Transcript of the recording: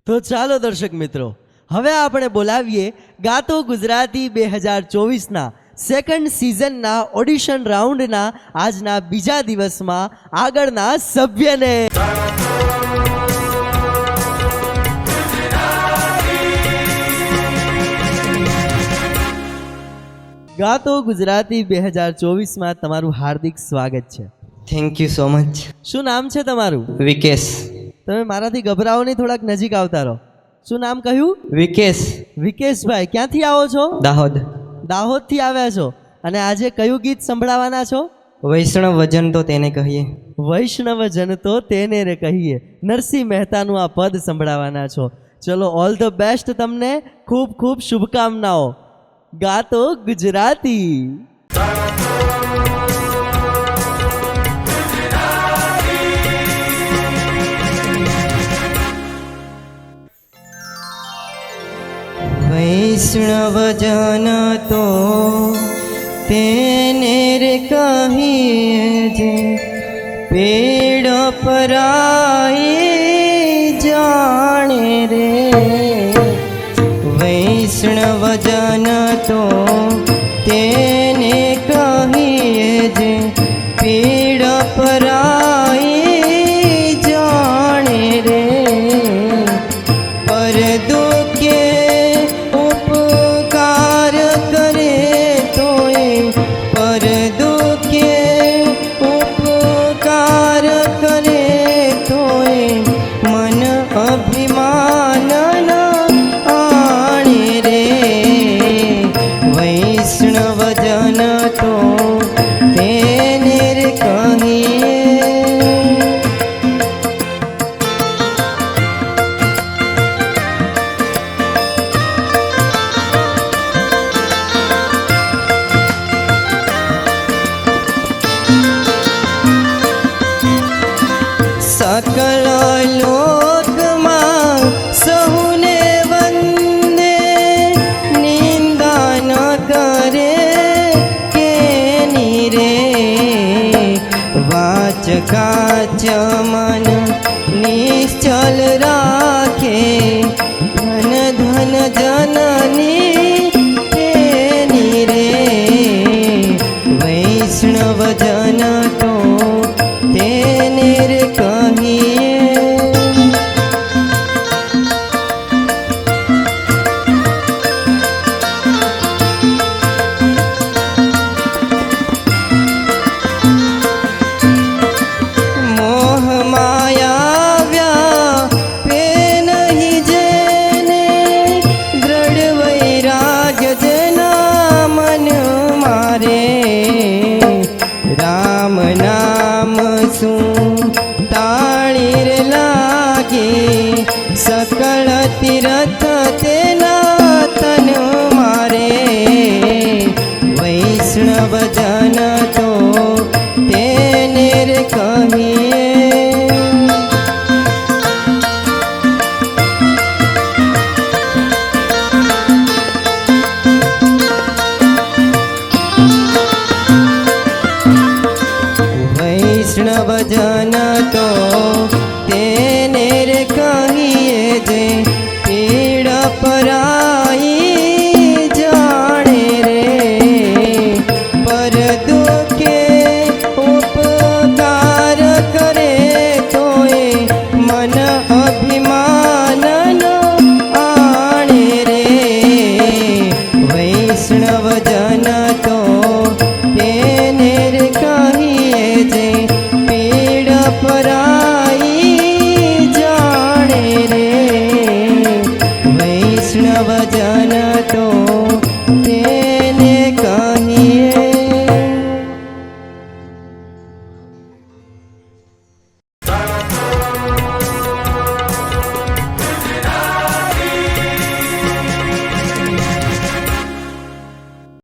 તો ચાલો દર્શક મિત્રો, હવે આપણે બોલાવીએ ગાતો ગુજરાતી 2024ના સેકન્ડ સિઝનના ઓડિશન રાઉન્ડના આજના બીજા દિવસમાં આગળના સભ્યને. ગાતો ગુજરાતી 2024માં તમારું હાર્દિક સ્વાગત છે. Thank you so much. શું નામ છે તમારું? વિકેશ. તમે મારાથી ગભરાવો નહીં, થોડાક નજીક આવતા રહો. શું નામ કહ્યું? વિકેશ. વિકેશભાઈ, ક્યાંથી આવો છો? દાહોદ. દાહોદથી આવ્યા છો અને આજે કયું ગીત સંભળાવવાના છો? વૈષ્ણવ વજન તો તેને કહીએ. વૈષ્ણવ જન તો તેને રે કહીએ. નરસિંહ મહેતાનું આ પદ સંભળાવવાના છો. ચલો, ઓલ ધ બેસ્ટ તમને, ખૂબ ખૂબ શુભકામનાઓ. ગાતો ગુજરાતી. વૈષ્ણવ જન તો તેને રે કહીએ જે પેડ પરાઈ જાણે રે. વૈષ્ણવ જન તો તેને કહીએ જે પેડ પરાઈ જાણે રે. પર દુઃખે ઉપકાર કરે તોય, પર દુઃખે ઉપકાર કરે તોય મન અભિમાન ન આણે રે. વૈષ્ણવ જન તો તેને રે કહીએ. સકલ લોકમાં સહુને વંદે, નિંદા ન કરે કેની રે. વાચ કાચ મન નિશ્ચલ રાખે, ધન ધન જનની તેની રે. વૈષ્ણવ જન તો તેને રે કહીએ. મોહ માયા વ્યાપે નહીં જેને, દ્રઢ વૈરાગ્ય જેના મન મારે. રામ નામ શું તાળી રે લાગે, સકળ તીરથ તેના તન મારે. વૈષ્ણવ જન તો તેને રે કહીએ. વૈષ્ણવ જન તો તેને રે કહીએ જે પીડ પરાઈ જાણે રે. પર દુઃખે ઉપકાર કરે તોય મન અભિમાન ન આણે રે. વૈષ્ણવ જન તો તેને રે કહીએ જે પીડ પરાઈ જાણે રે. વૈષ્ણવ જન તો